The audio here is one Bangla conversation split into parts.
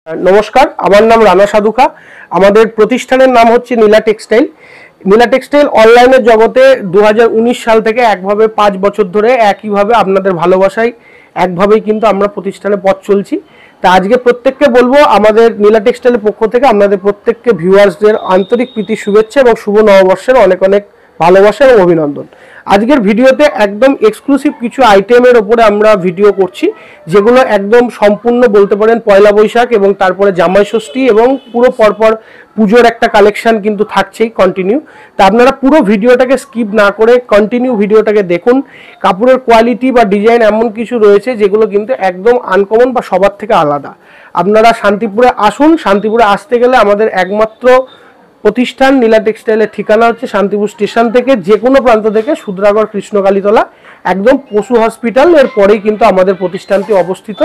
নমস্কার, আমার নাম রানা সাধুকা। আমাদের প্রতিষ্ঠানের নাম হচ্ছে নীলা টেক্সটাইল। নীলা টেক্সটাইল অনলাইনের জগতে 2019 সাল থেকে একভাবে 5 বছর ধরে একইভাবে আপনাদের ভালোবাসায় একভাবেই কিন্তু আমরা প্রতিষ্ঠানে পথ চলছি। তা আজকে প্রত্যেককে বলবো আমাদের নীলা টেক্সটাইলের পক্ষ থেকে আপনাদের প্রত্যেককে ভিউয়ার্সদের আন্তরিক প্রীতি শুভেচ্ছা এবং শুভ নববর্ষের অনেক অনেক ভালোবাসা এবং অভিনন্দন। আজকের ভিডিওতে একদম এক্সক্লুসিভ কিছু আইটেমের ওপরে আমরা ভিডিও করছি, যেগুলো একদম সম্পূর্ণ বলতে পারেন পয়লা বৈশাখ এবং তারপরে জামাই ষষ্ঠী এবং পুরো পরপর পুজোর একটা কালেকশন কিন্তু থাকছেই কন্টিনিউ। তা আপনারা পুরো ভিডিওটাকে স্কিপ না করে কন্টিনিউ ভিডিওটাকে দেখুন। কাপড়ের কোয়ালিটি বা ডিজাইন এমন কিছু রয়েছে যেগুলো কিন্তু একদম আনকমন বা সবার থেকে আলাদা। আপনারা শান্তিপুরে আসুন। শান্তিপুরে আসতে গেলে আমাদের একমাত্র প্রতিষ্ঠান নীলা টেক্সটাইলের ঠিকানা হচ্ছে শান্তিপুর স্টেশন থেকে যে কোনো প্রান্ত থেকে সুদ্রাগড় কৃষ্ণকালীতলা একদম পশু হসপিটাল এর পরেই কিন্তু আমাদের প্রতিষ্ঠানটি অবস্থিত।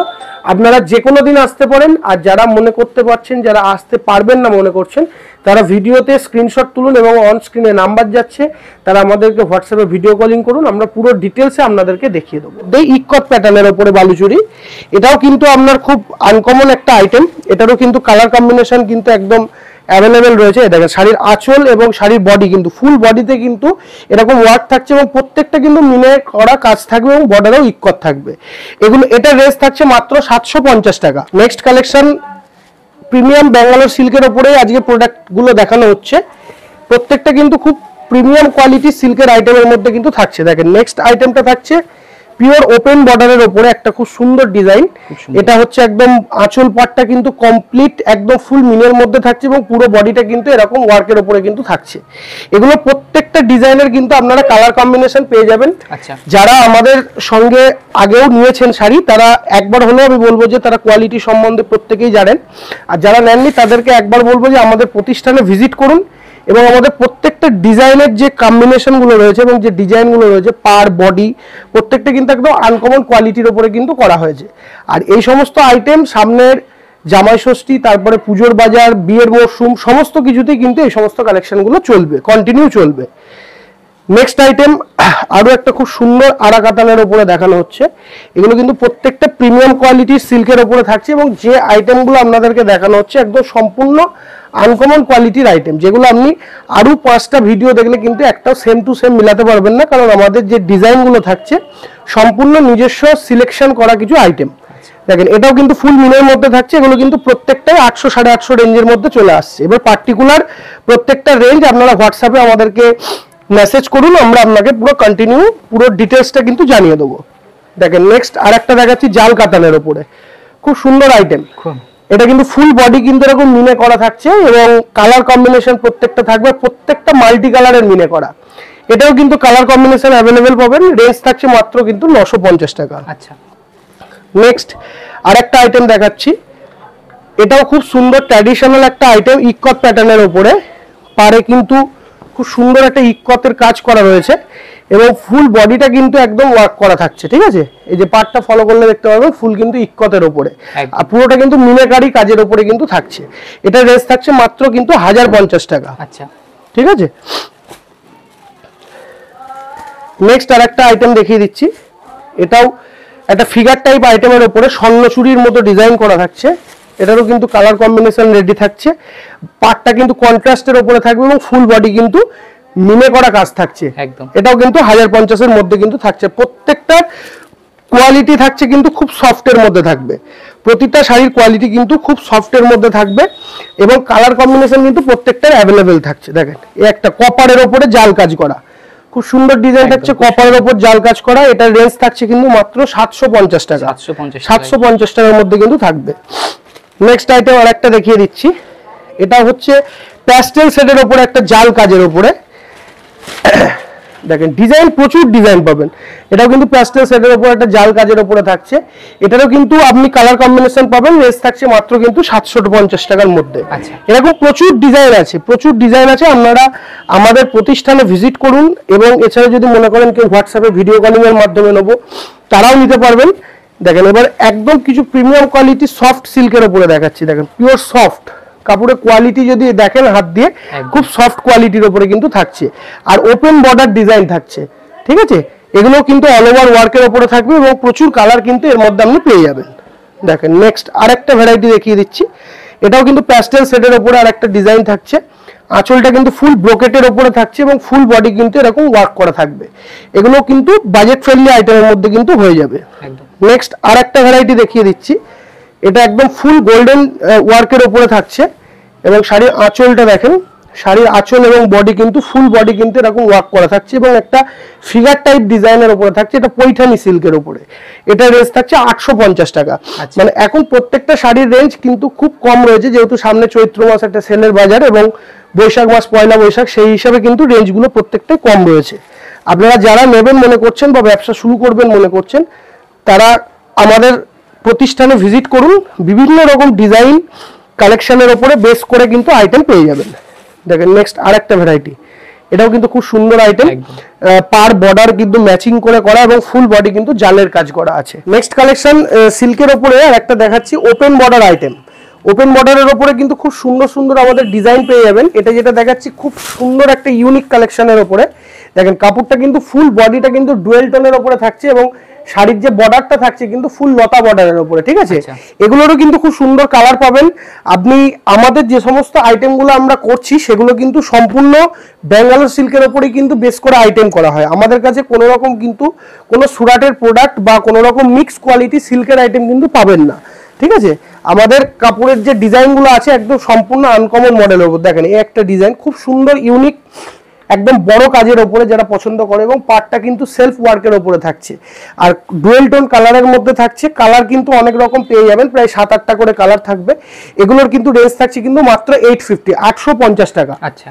আপনারা যে কোনো দিন আসতে পারেন। আর যারা মনে করতে পারছেন, যারা আসতে পারবেন না মনে করছেন, তারা ভিডিওতে স্ক্রিনশট তুলুন এবং অন স্ক্রিনে নাম্বার যাচ্ছে, তারা আমাদেরকে হোয়াটসঅ্যাপে ভিডিও কলিং করুন। আমরা পুরো ডিটেলসে আপনাদেরকে দেখিয়ে দেবো। এই ইক্কত প্যাটার্নের ওপরে বালুচুরি, এটাও কিন্তু আপনার খুব আনকমন একটা আইটেম। এটারও কিন্তু কালার কম্বিনেশন কিন্তু একদম অ্যাভেলেবেল রয়েছে। দেখেন শাড়ির আঁচল এবং শাড়ির বডি কিন্তু ফুল বডিতে কিন্তু এরকম ওয়ার্ক থাকছে এবং প্রত্যেকটা কিন্তু মিনে করা কাজ থাকবে এবং বর্ডারেও ইক্কত থাকবে। এটা রেঞ্জ থাকছে মাত্র 750 টাকা। নেক্সট কালেকশন প্রিমিয়াম ব্যাঙ্গালোর সিল্কের ওপরে আজকে প্রোডাক্টগুলো দেখানো হচ্ছে। প্রত্যেকটা কিন্তু খুব প্রিমিয়াম কোয়ালিটি সিল্কের আইটেমের মধ্যে কিন্তু থাকছে। দেখেন নেক্সট আইটেমটা থাকছে পিওর ওপেন বর্ডারের উপরে একটা খুব সুন্দর ডিজাইন। এটা হচ্ছে একদম আঁচল পাটটা কিন্তু কমপ্লিট একদম ফুল মিনের মধ্যে থাকছে এবং পুরো বডিটা কিন্তু এরকম ওয়ার্কের উপরে কিন্তু থাকছে। এগুলো প্রত্যেকটা ডিজাইনের কিন্তু আপনারা কালার কম্বিনেশন পেয়ে যাবেন। যারা আমাদের সঙ্গে আগেও নিয়েছেন শাড়ি, তারা একবার হলেও আমি বলবো যে তারা কোয়ালিটি সম্বন্ধে প্রত্যেকেই জানেন। আর যারা নেননি তাদেরকে একবার বলবো যে আমাদের প্রতিষ্ঠানে ভিজিট করুন এবং আমাদের প্রত্যেকটা ডিজাইনের যে কম্বিনেশনগুলো রয়েছে এবং যে ডিজাইনগুলো রয়েছে পার বডি প্রত্যেকটা কিন্তু একদম আনকমন কোয়ালিটির উপরে কিন্তু করা হয়েছে। আর এই সমস্ত আইটেম সামনের জামাই ষষ্ঠী, তারপরে পুজোর বাজার, বিয়ের মরশুম সমস্ত কিছুতেই কিন্তু এই সমস্ত কালেকশনগুলো চলবে, কন্টিনিউ চলবে। নেক্সট আইটেম আরো একটা খুব সুন্দর আরা কাতানের উপরে দেখানো হচ্ছে। এগুলো কিন্তু প্রত্যেকটা প্রিমিয়াম কোয়ালিটির সিল্কের উপরে থাকছে এবং যে আইটেমগুলো আপনাদেরকে দেখানো হচ্ছে একদম সম্পূর্ণ আনকমন কোয়ালিটির আইটেম, যেগুলো আপনি আরো 5টা ভিডিও দেখলে কিন্তু একটাও সেম টু সেম মিলাতে পারবেন না, কারণ আমাদের যে ডিজাইনগুলো থাকছে সম্পূর্ণ নিজস্ব সিলেকশন করা কিছু আইটেম। দেখেন এটাও কিন্তু ফুল মিনের মধ্যে থাকছে। এগুলো কিন্তু প্রত্যেকটাই 800 850 রেঞ্জের মধ্যে চলে আসছে। এবার পার্টিকুলার প্রত্যেকটা রেঞ্জ আপনারা হোয়াটসঅ্যাপে আমাদেরকে মেসেজ করুন, আমরা আপনাকে পুরো কন্টিনিউ পুরো ডিটেলসটা কিন্তু জানিয়ে দেবো। দেখেন নেক্সট আরেকটা দেখাচ্ছি জাল কাতানের উপরে, খুব সুন্দর আইটেম। এটা কিন্তু ফুল বডি কিন্তু এরকম মিনে করা থাকছে এবং কালার কম্বিনেশন প্রত্যেকটা থাকবে, প্রত্যেকটা মাল্টি কালারের মিনে করা। এটাও কিন্তু কালার কম্বিনেশন অ্যাভেলেবেল পাবেন। রেঞ্জ থাকছে মাত্র কিন্তু 950 টাকা। আচ্ছা, নেক্সট আরেকটা আইটেম দেখাচ্ছি। এটাও খুব সুন্দর ট্র্যাডিশনাল একটা আইটেম ইক্কত প্যাটার্নের উপরে। পারে কিন্তু খুব সুন্দর একটা ইক্কতের কাজ করা রয়েছে এবং ফুল বডিটা কিন্তু একদম ওয়ার্ক করা থাকছে। ঠিক আছে, এই যে পার্টটা ফলো করলে দেখতে পাবেন ফুল কিন্তু ইক্কতের উপরে, আর পুরোটা কিন্তু মিনাকারি কাজের উপরে কিন্তু থাকছে। এটা রেঞ্জ থাকছে মাত্র কিন্তু 1050 টাকা। আচ্ছা, ঠিক আছে। নেক্সট আরেকটা আইটেম দেখিয়ে দিচ্ছি। এটাও একটা ফিগার টাইপ আইটেমের উপরে স্বর্ণচুরির মতো ডিজাইন করা থাকছে। এটারও কিন্তু কালার কম্বিনেশন রেডি থাকছে। পার্টটা কিন্তু কন্ট্রাস্টের উপরে থাকবে এবং ফুল বডি কিন্তু মিনে করা কাজ থাকছে একদম। এটাও কিন্তু 1050 এর মধ্যে কিন্তু থাকছে। প্রত্যেকটা কোয়ালিটি থাকছে কিন্তু খুব সফটের মধ্যে থাকবে। প্রতিটা শাড়ির কোয়ালিটি কিন্তু খুব সফটের মধ্যে থাকবে এবং কালার কম্বিনেশন কিন্তু প্রত্যেকটার অ্যাভেলেবেল থাকছে। দেখেন এই একটা কপারের উপরে জাল কাজ করা, খুব সুন্দর ডিজাইন থাকছে কপারের উপর জাল কাজ করা। এটার রেঞ্জ থাকছে কিন্তু মাত্র 750 টাকা। 750 টাকার মধ্যে কিন্তু থাকবে। নেক্সট আইটেম আরেকটা দেখিয়ে দিচ্ছি। এটা হচ্ছে প্যাস্টেল শেডের উপরে একটা জাল কাজের উপরে। দেখেন ডিজাইন প্রচুর ডিজাইন পাবেন। এটাও কিন্তু প্যাস্টেল শেডের উপর একটা জাল কাজের উপরে থাকছে। এটারও কিন্তু আপনি কালার কম্বিনেশন পাবেন। রেঞ্জ থাকছে মাত্র কিন্তু 750 টাকার মধ্যে। এরকম প্রচুর ডিজাইন আছে, প্রচুর ডিজাইন আছে। আপনারা আমাদের প্রতিষ্ঠানে ভিজিট করুন এবং এছাড়া যদি মনে করেন কেউ হোয়াটসঅ্যাপে ভিডিও কলিং এর মাধ্যমে নেবো, তারাও নিতে পারবেন। দেখেন এবার একদম কিছু প্রিমিয়াম কোয়ালিটি সফট সিল্কের উপরে দেখাচ্ছি। দেখেন পিওর সফট কাপড়ের কোয়ালিটি যদি দেখেন হাত দিয়ে, খুব সফট কোয়ালিটির উপরে কিন্তু থাকছে আর ওপেন বর্ডার ডিজাইন থাকছে। ঠিক আছে, এগুলো কিন্তু অল ওভার ওয়ার্কের উপরে থাকবে এবং প্রচুর কালার কিন্তু এর মধ্যে আপনি পেয়ে যাবেন। দেখেন নেক্সট আরেকটা ভ্যারাইটি দেখিয়ে দিচ্ছি, এটাও কিন্তু প্যাস্টেল সেটের উপরে আরেকটা ডিজাইন থাকছে। আঁচলটা কিন্তু ফুল ব্রোকেটের উপরে থাকছে এবং ফুল বডি কিন্তু এরকম ওয়ার্ক করা থাকবে। এগুলো কিন্তু বাজেট ফ্রেন্ডলি আইটেমের মধ্যে কিন্তু হয়ে যাবে। নেক্সট আরেকটা ভ্যারাইটি দেখিয়ে দিচ্ছি, এটা একদম ফুল গোল্ডেন ওয়ার্কের উপরে থাকছে এবং শাড়ির আঁচলটা দেখেন, শাড়ির আঁচল এবং বডি কিন্তু ফুল বডি কিন্তু এরকম ওয়ার্ক করা থাকছে এবং একটা ফিগার টাইপ ডিজাইনের উপরে থাকছে। এটা পৈঠানি সিল্কের উপরে, এটা রেঞ্জ থাকছে 850 টাকা। মানে এখন প্রত্যেকটা শাড়ির রেঞ্জ কিন্তু খুব কম রয়েছে, যেহেতু সামনে চৈত্র মাস একটা সেলের বাজার এবং বৈশাখ মাস পয়লা বৈশাখ, সেই হিসাবে কিন্তু রেঞ্জগুলো প্রত্যেকটাই কম রয়েছে। আপনারা যারা নেবেন মনে করছেন বা ব্যবসা শুরু করবেন মনে করছেন, তারা আমাদের প্রতিষ্ঠানে ভিজিট করুন। বিভিন্ন রকম ডিজাইন কালেকশনের উপরে বেস করে কিন্তু আইটেম পেয়ে যাবেন। দেখেন নেক্সট আরেকটা ভ্যারাইটি, এটাও কিন্তু খুব সুন্দর আইটেম, পার বর্ডার কিন্তু ম্যাচিং করে করা এবং ফুল বডি কিন্তু জালের কাজ করা আছে। নেক্সট কালেকশন সিল্কের উপরে আর একটা দেখাচ্ছি, ওপেন বর্ডার আইটেম। ওপেন বর্ডারের উপরে কিন্তু খুব সুন্দর সুন্দর আমাদের ডিজাইন পেয়ে যাবেন। এটা যেটা দেখাচ্ছি খুব সুন্দর একটা ইউনিক কালেকশনের উপরে। দেখেন কাপড়টা কিন্তু ফুল বডিটা কিন্তু ডুয়েল টোনের উপরে থাকছে এবং শাড়ির যে বর্ডারটা থাকছে কিন্তু ফুল লতা বর্ডারের উপরে, ঠিক আছে। এগুলোরও কিন্তু খুব সুন্দর কালার পাবেন আপনি। আমাদের যে সমস্ত আইটেমগুলো আমরা করছি সেগুলো কিন্তু সম্পূর্ণ ব্যাঙ্গালোর সিল্কের উপরেই কিন্তু বেস করে আইটেম করা হয়। আমাদের কাছে কোনো রকম কিন্তু কোনো সুরাটের প্রোডাক্ট বা কোনো রকম মিক্স কোয়ালিটি সিল্কের আইটেম কিন্তু পাবেন না, ঠিক আছে। আমাদের কাপড়ের যে ডিজাইনগুলো আছে একদম সম্পূর্ণ আনকমন মডেলের উপর। দেখেন এই একটা ডিজাইন খুব সুন্দর ইউনিক, একদম বড় কাজের উপরে যারা পছন্দ করে এবং পার্টটা কিন্তু সেলফ ওয়ার্কের উপরে থাকছে আর ডুয়েল টোন কালারের মধ্যে থাকছে। কালার কিন্তু অনেক রকম পেয়ে যাবেন, প্রায় 7-8টা করে কালার থাকবে। এগুলোর কিন্তু রেঞ্জ থাকছে কিন্তু মাত্র 850 টাকা। আচ্ছা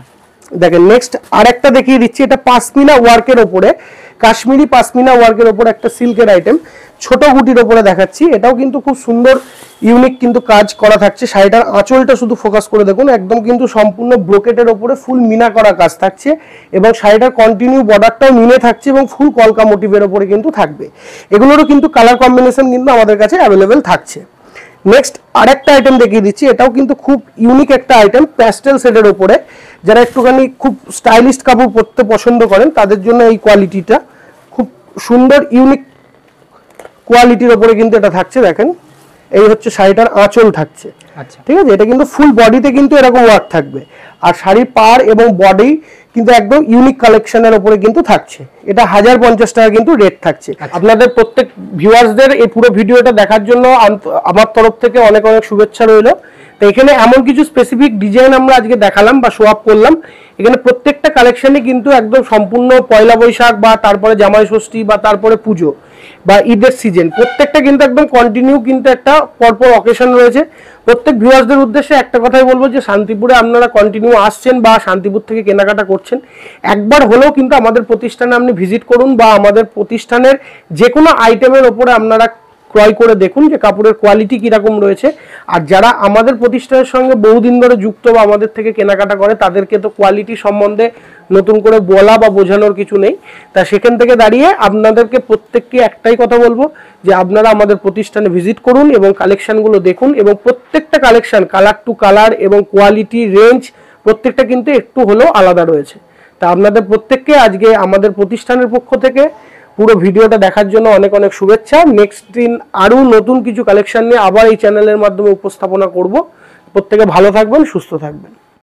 দেখেন নেক্সট আরেকটা দেখিয়ে দিচ্ছি, এটা পাশমিনা ওয়ার্কের উপরে, কাশ্মীরি পাশমিনা ওয়ার্কের উপরে একটা সিল্কের আইটেম, ছোট গুটির উপরে দেখাচ্ছি। এটাও কিন্তু খুব সুন্দর ইউনিক কিন্তু কাজ করা থাকছে। শাড়িটার আঁচলটা শুধু ফোকাস করে দেখুন, একদম কিন্তু সম্পূর্ণ ব্রোকেটের উপরে ফুল মিনা করা কাজ থাকছে এবং শাড়িটার কন্টিনিউ বর্ডারটাও মিনে থাকছে এবং ফুল কলকা মোটিভের উপরে কিন্তু থাকবে। এগুলোরও কিন্তু কালার কম্বিনেশন কিন্তু আমাদের কাছে অ্যাভেলেবেল থাকছে। নেক্সট আরেকটা আইটেম দেখিয়ে দিচ্ছি, এটাও কিন্তু খুব ইউনিক একটা আইটেম, প্যাস্টেল শেডের উপরে। যারা একটুখানি খুব স্টাইলিশ কাপড় পরতে পছন্দ করেন তাদের জন্য এই কোয়ালিটিটা খুব সুন্দর ইউনিক কোয়ালিটির উপরে কিন্তু এটা থাকছে। দেখেন এই হচ্ছে শাড়িটার আঁচল থাকছে, ঠিক আছে। এটা কিন্তু ফুল বডিতে কিন্তু এরকম ওয়ার্ক থাকবে আর শাড়ির পার এবং বডি কিন্তু একদম ইউনিক কালেকশনের উপরে কিন্তু থাকছে। এটা 1050 টাকা কিন্তু রেট থাকছে। আপনাদের প্রত্যেক ভিউয়ার্সদের এই পুরো ভিডিওটা দেখার জন্য আমার তরফ থেকে অনেক অনেক শুভেচ্ছা রইল। তো এখানে এমন কিছু স্পেসিফিক ডিজাইন আমরা আজকে দেখালাম বা শো আপ করলাম। এখানে প্রত্যেকটা কালেকশনে কিন্তু একদম সম্পূর্ণ পয়লা বৈশাখ বা তারপরে জামাই ষষ্ঠী বা তারপরে পুজো বা ঈদের সিজন, প্রত্যেকটা কিন্তু একদম কন্টিনিউ কিন্তু একটা পরপর অকেশন রয়েছে। প্রত্যেক ভিউয়ার্সদের উদ্দেশ্যে একটা কথাই বলবো যে শান্তিপুরে আপনারা কন্টিনিউ আসছেন বা শান্তিপুর থেকে কেনাকাটা করছেন, একবার হলেও কিন্তু আমাদের প্রতিষ্ঠানে আপনি ভিজিট করুন বা আমাদের প্রতিষ্ঠানের যে কোনো আইটেমের ওপরে আপনারা ক্রয় করে দেখুন যে কাপড়ের কোয়ালিটি কিরকম রয়েছে। আর যারা আমাদের প্রতিষ্ঠানের সঙ্গে বহুদিন ধরে যুক্ত বা আমাদের থেকে কেনাকাটা করে তাদেরকে তো কোয়ালিটি সম্বন্ধে নতুন করে বলা বা বোঝানোর কিছু নেই। তা সেখান থেকে দাঁড়িয়ে আপনাদেরকে প্রত্যেককে একটাই কথা বলবো যে আপনারা আমাদের প্রতিষ্ঠানে ভিজিট করুন এবং কালেকশনগুলো দেখুন এবং প্রত্যেকটা কালেকশন কালার টু কালার এবং কোয়ালিটি রেঞ্জ প্রত্যেকটা কিন্তু একটু হলেও আলাদা রয়েছে। তা আপনাদের প্রত্যেককে আজকে আমাদের প্রতিষ্ঠানের পক্ষ থেকে পুরো ভিডিওটা দেখার জন্য অনেক অনেক শুভেচ্ছা। নেক্সট দিন আরও নতুন কিছু কালেকশন নিয়ে আবার এই চ্যানেলের মাধ্যমে উপস্থাপনা করব। প্রত্যেকে ভালো থাকবেন, সুস্থ থাকবেন।